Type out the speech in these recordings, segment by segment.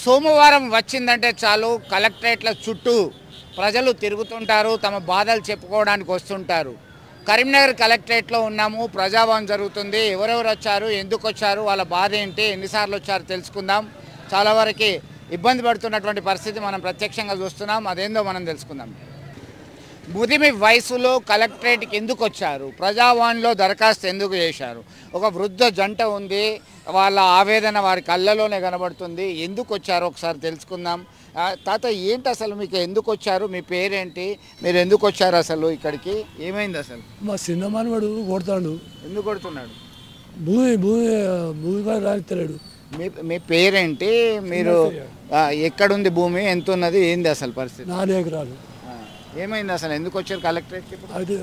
సోమవారం వచ్చిందంటే చాలు కలెక్టరేట్ల చుట్టూ ప్రజలు తిరుగుతుంటారు, తమ బాధలు చెప్పుకోవడానికి వస్తుంటారు. కరీంనగర్ కలెక్టరేట్లో ఉన్నాము, ప్రజాభవన్ జరుగుతుంది. ఎవరెవరు వచ్చారు, ఎందుకు వచ్చారు, వాళ్ళ బాధ ఏంటి, ఎన్నిసార్లు వచ్చారు తెలుసుకుందాం. చాలా వరకు ఇబ్బంది పడుతున్నటువంటి పరిస్థితి మనం ప్రత్యక్షంగా చూస్తున్నాం. అదేందో మనం తెలుసుకుందాం. ముదిమి వయసులో కలెక్టరేట్కి ఎందుకు వచ్చారు, ప్రజావాణిలో దరఖాస్తు ఎందుకు చేశారు, ఒక వృద్ధ జంట ఉంది, వాళ్ళ ఆవేదన వారి కళ్ళలోనే కనబడుతుంది. ఎందుకు వచ్చారు ఒకసారి తెలుసుకుందాం. తాత ఏంటి అసలు, మీకు ఎందుకు వచ్చారు, మీ పేరేంటి, మీరు ఎందుకు వచ్చారు అసలు ఇక్కడికి, ఏమైంది అసలు? మా చిన్న మనవాడు కొడతాడు. ఎందుకు కొడుతున్నాడు? భూమి భూమి భూమి కూడా రానిస్తలేడు. మీ పేరేంటి, మీరు ఎక్కడుంది భూమి, ఎంత ఉన్నది, ఏంది అసలు పరిస్థితి? 4 ఎకరాలు. ఏమైంది అసలు, ఎందుకు వచ్చారు కలెక్టరేట్కి? అయితే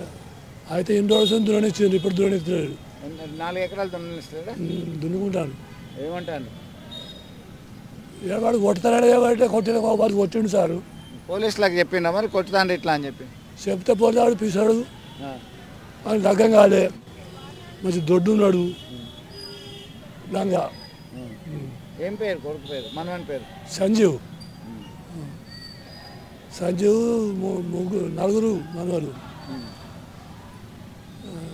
అయితే ఇన్ని రోజులు దురనిచ్చింది, ఇప్పుడు దురనిస్తున్నాడు. 4 ఎకరాలు దున్నిస్తాడా? దున్నుకుంటాను. ఏమంటాను? వాడు కొడతాడు కాబట్టి కొట్టిన వాడు కొట్టిండు సారు. పోలీసులకు చెప్పిండా మరి కొట్టుతాండ్రు ఇట్లా అని చెప్పి? చెప్తే పోతాడు పిసాడు, వాడికి లగ్గం కాలే, మంచి దొడ్డు ఉన్నాడు. లంగా ఏం పేరు కొడుకు పేరు, మనవని పేరు? సంజీవ్. సంజీవ్ ముగ్గురు 4 మనవాళ్ళు.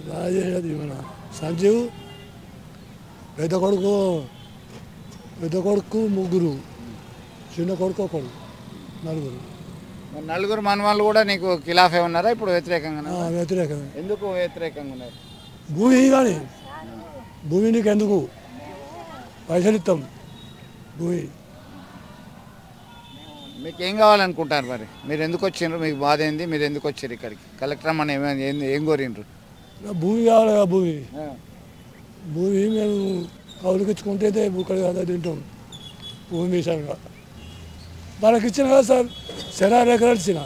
రాజేది మన సంజీవ్, పెద్ద కొడుకు 3, చిన్న కొడుకు 1, 4. 4 మనవాళ్ళు కూడా నీకు ఖిలాఫే ఉన్నారా ఇప్పుడు, వ్యతిరేకంగా? వ్యతిరేకమే. ఎందుకు వ్యతిరేకంగా ఉన్నారు? భూమి కానీ భూమి నీకు ఎందుకు, పైసలు ఇస్తాం భూమి. మీకు ఏం కావాలనుకుంటారు మరి, మీరు ఎందుకు వచ్చిండ్రు, మీకు బాధ ఏంది, మీరు ఎందుకు వచ్చారు ఇక్కడికి? కలెక్టర్ అమ్మని ఏం కోరిండ్రు? భూమి కావాలి కదా, భూమి మేము కౌలుకి ఇచ్చుకుంటే ఇక్కడ కదా తింటాం. భూమి మీసంగా వాళ్ళకి ఇచ్చిన కదా సార్, 16 ఎకరాలు ఇచ్చిన.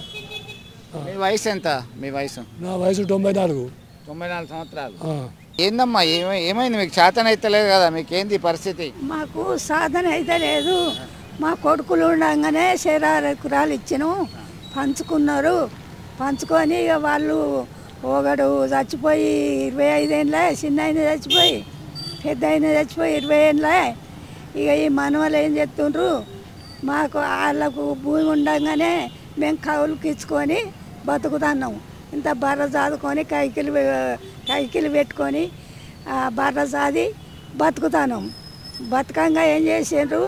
మీ వయసు ఎంత? మీ వయసు? నా వయసు 94. 94 సంవత్సరాలు. ఏందమ్మా, ఏమైంది మీకు? చేతన అయితే లేదు కదా, మీకు ఏంది పరిస్థితి? మాకు సాధన అయితే లేదు. మా కొడుకులు ఉండగానే 16 ఎకరాలు ఇచ్చినాం, పంచుకున్నారు. పంచుకొని ఇక వాళ్ళు ఒకడు చచ్చిపోయి 25 ఏళ్ళే, చిన్న ఆయన చచ్చిపోయి, పెద్ద ఆయన చచ్చిపోయి 20 ఏళ్ళే. ఇక ఈ మనవలు ఏం చెప్తుండ్రు, మాకు వాళ్ళకు భూమి ఉండగానే మేము కౌలుకి ఇచ్చుకొని బతుకుతున్నాం. ఇంత బర్ర చదువుకొని కైకిలు పెట్టుకొని బర్ర సాది బతుకుతున్నాం. బతకంగా ఏం చేసిండ్రు,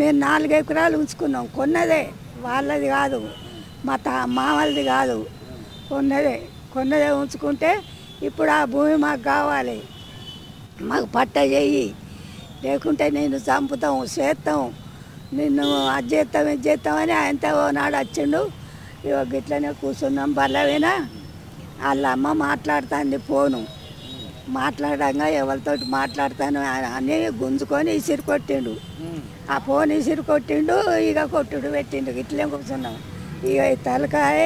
మేము 4 ఎకరాలు ఉంచుకున్నాం. కొన్నదే, వాళ్ళది కాదు, మామలది కాదు, కొన్నదే ఉంచుకుంటే ఇప్పుడు ఆ భూమి మాకు కావాలి, మాకు పట్ట చెయ్యి, లేకుంటే నేను చంపుతాం, చేస్తాం, నిన్ను అది చేస్తాం ఇది చేస్తామని ఆయనతో నాడు వచ్చిండు. ఇక గిట్లనే కూర్చున్నాం. బల్లవేనా వాళ్ళ అమ్మ మాట్లాడుతుంది, ఫోను మాట్లాడంగా ఎవరితోటి మాట్లాడతాను అని గుంజుకొని ఇసిరి కొట్టిండు. ఆ ఫోన్ ఇసిరి కొట్టిండు, ఇక కొట్టుడు పెట్టిండు. ఇట్లే కూర్చున్నాం. ఇక ఈ తలకాయ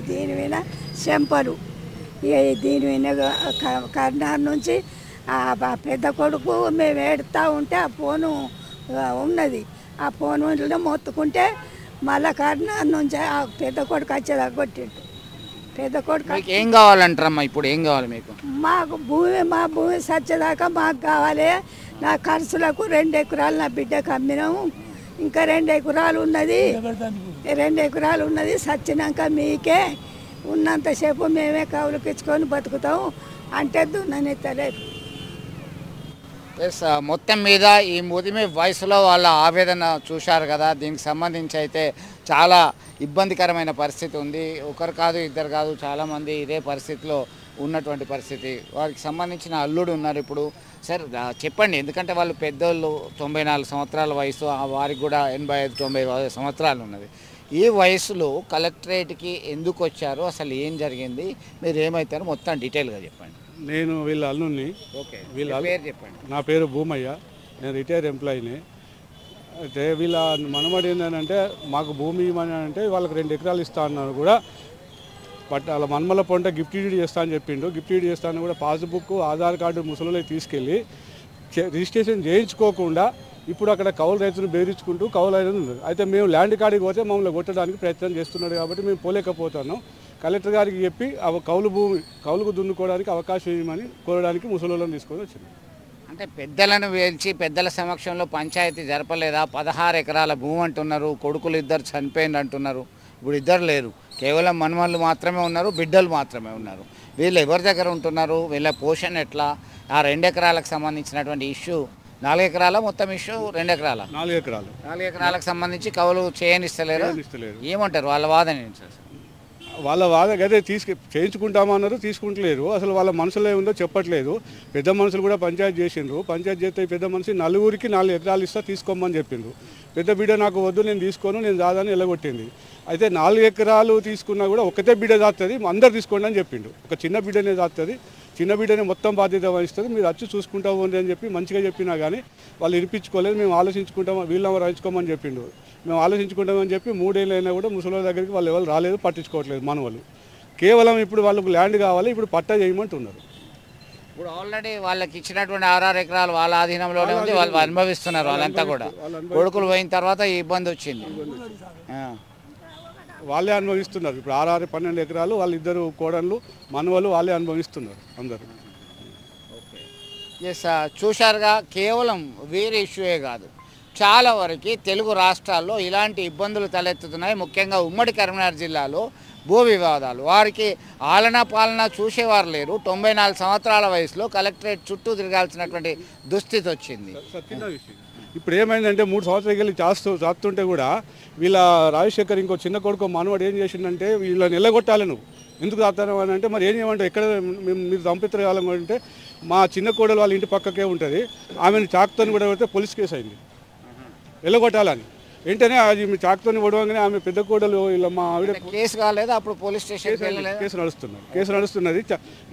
దీని మీద చెంపలు, ఇక దీని మీద కర్నార్ నుంచి ఆ పెద్ద కొడుకు మేము ఏడుతూ ఉంటే ఆ ఫోను ఉన్నది. ఆ ఫోన్ మొత్తుకుంటే మళ్ళా కర్నార్ నుంచి ఆ పెద్ద కొడుకు వచ్చేదాకా కొట్టిండు. పెద్ద కొడుకు ఏం కావాలంటారమ్మా ఇప్పుడు, ఏం కావాలి మీకు? మాకు మా భూమి సచ్చేదాకా మాకు కావాలి. నా ఖర్చులకు 2 ఎకరాలు నా బిడ్డకు అమ్మినాము. ఇంకా 2 ఎకరాలు ఉన్నది, 2 ఎకరాలు ఉన్నది. సచ్చినాక మీకే ఉన్నంతసేపు మేమే కౌలుకి ఇచ్చుకొని బతుకుతాం అంటే దున్ననెత్తలేదు. మొత్తం మీద ఈ ముదిమి వయసులో వాళ్ళ ఆవేదన చూశారు కదా. దీనికి సంబంధించి అయితే చాలా ఇబ్బందికరమైన పరిస్థితి ఉంది. ఒకరు కాదు, ఇద్దరు కాదు, చాలామంది ఇదే పరిస్థితిలో ఉన్నటువంటి పరిస్థితి. వారికి సంబంధించిన అల్లుడు ఉన్నారు ఇప్పుడు. సార్ చెప్పండి, ఎందుకంటే వాళ్ళు పెద్దోళ్ళు, 94 సంవత్సరాల వయసు, వారికి కూడా 85-90 సంవత్సరాలు ఉన్నది. ఈ వయసులో కలెక్టరేట్కి ఎందుకు వచ్చారు, అసలు ఏం జరిగింది, మీరు ఏమవుతారో మొత్తం డీటెయిల్గా చెప్పండి. నేను వీళ్ళ అల్లుని. ఓకే, వీళ్ళ పేరు చెప్పండి. నా పేరు భూమయ్య, నేను రిటైర్ ఎంప్లాయీని. అయితే వీళ్ళ మనమడి ఏంటంటే మాకు భూమి ఇవ్వమని అంటే వాళ్ళకి 2 ఎకరాలు ఇస్తా అన్నారు కూడా. బట్ వాళ్ళ మనమల పొంట గిఫ్ట్ డీడ్ చేస్తా అని చెప్పిండు. గిఫ్ట్ డీడ్ చేస్తాను కూడా పాస్బుక్, ఆధార్ కార్డు ముసలిలో తీసుకెళ్ళి రిజిస్ట్రేషన్ చేయించుకోకుండా ఇప్పుడు అక్కడ కౌలు రైతులు బెదిరించుకుంటూ కౌలు రైతులు ఉన్నారు. అయితే మేము ల్యాండ్ కాడికి పోతే మమ్మల్ని కొట్టడానికి ప్రయత్నం చేస్తున్నాడు కాబట్టి మేము పోలేకపోతున్నాం. కలెక్టర్ గారికి చెప్పి కౌలుకు దున్నుకోవడానికి అవకాశం ఇవ్వమని కోరడానికి ముసలిలను తీసుకొని వచ్చినాం. అంటే పెద్దలను వేల్చి పెద్దల సమక్షంలో పంచాయతీ జరపలేదా? 16 ఎకరాల భూమి అంటున్నారు, కొడుకులు ఇద్దరు చనిపోయింది అంటున్నారు, ఇప్పుడు ఇద్దరు లేరు, కేవలం మనమళ్ళు మాత్రమే ఉన్నారు, బిడ్డలు మాత్రమే ఉన్నారు. వీళ్ళు ఎవరి దగ్గర ఉంటున్నారు? వీళ్ళ పోషణ ఎట్లా? ఆ 2 ఎకరాలకు సంబంధించినటువంటి ఇష్యూ, 4 ఎకరాల మొత్తం ఇష్యూ 2 ఎకరాల 4 ఎకరాలకు సంబంధించి కవులు చేయనిస్తలేరు. ఏమంటారు వాళ్ళ వాదన ఏంటి సార్? వాళ్ళ అదే చేయించుకుంటామన్నారు, తీసుకుంటలేరు. అసలు వాళ్ళ మనసులో ఏముందో చెప్పట్లేదు. పెద్ద మనుషులు కూడా పంచాయతీ చేసిండ్రు. పంచాయతీ చేస్తే పెద్ద మనిషి నలుగురికి 4 ఎకరాలు ఇస్తా తీసుకోమని చెప్పిండ్రు. పెద్ద బిడ్డ నాకు వద్దు, నేను తీసుకోను, నేను దాదాని ఎల్లగొట్టింది. అయితే 4 ఎకరాలు తీసుకున్నా కూడా ఒకటే బిడ్డ దాస్తుంది, అందరు తీసుకోండి అని చెప్పిండు. ఒక చిన్న బిడ్డనే దాస్తుంది, చిన్న బిడ్డనే మొత్తం బాధ్యత వహిస్తుంది, మీరు వచ్చి చూసుకుంటా ఉంది అని చెప్పి మంచిగా చెప్పినా కానీ వాళ్ళు ఇరిపించుకోలేదు. మేము ఆలోచించుకుంటాం, వీళ్ళని రాయించుకోమని చెప్పిండు. మేము ఆలోచించుకుంటామని చెప్పి 3 ఏళ్ళు అయినా కూడా ముసలి దగ్గరికి వాళ్ళు ఎవరు రాలేదు, పట్టించుకోవట్లేదు. మన వాళ్ళు కేవలం ఇప్పుడు వాళ్ళకు ల్యాండ్ కావాలి, ఇప్పుడు పట్టా చేయమంటున్నారు. ఇప్పుడు ఆల్రెడీ వాళ్ళకి ఇచ్చినటువంటి 6 ఎకరాలు వాళ్ళ ఆధీనంలోనే ఉంది, వాళ్ళు అనుభవిస్తున్నారు. వాళ్ళంతా కూడా కొడుకులు పోయిన తర్వాత ఈ ఇబ్బంది వచ్చింది. వాళ్ళే అనుభవిస్తున్నారు. ఇప్పుడు 12 ఎకరాలు వాళ్ళిద్దరు కోడళ్ళు మనవలు వాళ్ళే అనుభవిస్తున్నారు అందరూ. ఎస్, చూశారుగా, కేవలం వీరి ఇష్యూయే కాదు, చాలా వరకు తెలుగు రాష్ట్రాల్లో ఇలాంటి ఇబ్బందులు తలెత్తుతున్నాయి. ముఖ్యంగా ఉమ్మడి కరీంనగర్ జిల్లాలో భూ వివాదాలు, వారికి ఆలనా పాలన చూసేవారు లేరు. 94 సంవత్సరాల వయసులో కలెక్టరేట్ చుట్టూ తిరగాల్సినటువంటి దుస్థితి వచ్చింది. ఇప్పుడు ఏమైందంటే 3 సంవత్సరాలు వెళ్ళి చేస్తుంటే కూడా వీళ్ళ రాజశేఖర్ ఇంకో చిన్న కొడుకు మనవాడు ఏం చేసిందంటే వీళ్ళని నిలగొట్టాలి, నువ్వు ఎందుకు తాతాను అని అంటే, మరి ఏం చేయమంటే ఎక్కడ మీరు దంపతులు మా చిన్న కోడలు వాళ్ళ ఇంటి పక్కకే ఉంటుంది, ఆమెను చాకుతో కూడా పెడితే పోలీస్ కేసు అయింది వెళ్ళగొట్టాలని. వెంటనే అది మీ చాకుతో పడవగానే ఆమె పెద్ద కోడలు ఇలా మా ఆవిడ కేసు కాలేదు, అప్పుడు పోలీస్ స్టేషన్ కేసు నడుస్తున్నది.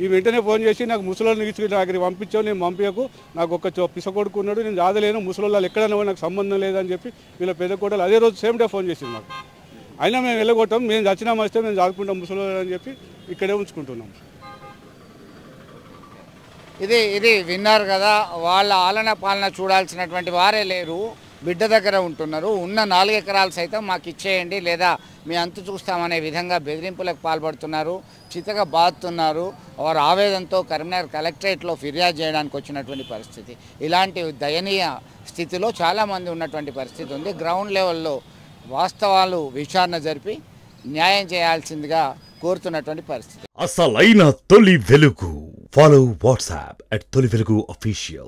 ఈ వెంటనే ఫోన్ చేసి నాకు ముసలోళ్ళని ఇచ్చి దగ్గరికి పంపించావు, నేను పంపించకు, నాకు ఒక పిసకొడుకు ఉన్నాడు, నేను జాదలేను, ముసలోళ్ళు ఎక్కడైనా నాకు సంబంధం లేదని చెప్పి వీళ్ళ పెద్ద కోడలు అదే రోజు సేమ్ డే ఫోన్ చేసింది మాకు. అయినా మేము వెళ్ళగొట్టాం, మేము చచ్చినా వస్తే మేము చాదుకుంటాం ముసలోళ్ళు అని చెప్పి ఇక్కడే ఉంచుకుంటున్నాం. ఇది విన్నారు కదా, వాళ్ళ ఆలన పాలన చూడాల్సినటువంటి వారే లేరు, బిడ్డ దగ్గర ఉంటున్నారు. ఉన్న 4 ఎకరాలు సైతం మాకు ఇచ్చేయండి లేదా మీ అంతు చూస్తామనే విధంగా బెదిరింపులకు పాల్పడుతున్నారు, చితగా బాదుతున్నారు. వారు ఆవేదనతో కరీంనగర్ కలెక్టరేట్లో ఫిర్యాదు చేయడానికి వచ్చినటువంటి పరిస్థితి. ఇలాంటి దయనీయ స్థితిలో చాలామంది ఉన్నటువంటి పరిస్థితి ఉంది. గ్రౌండ్ లెవెల్లో వాస్తవాలు విచారణ జరిపి న్యాయం చేయాల్సిందిగా కోరుతున్నటువంటి పరిస్థితి. అసలైన తొలి వెలుగు. ఫాలో వాట్సాప్ @తొలి వెలుగు official.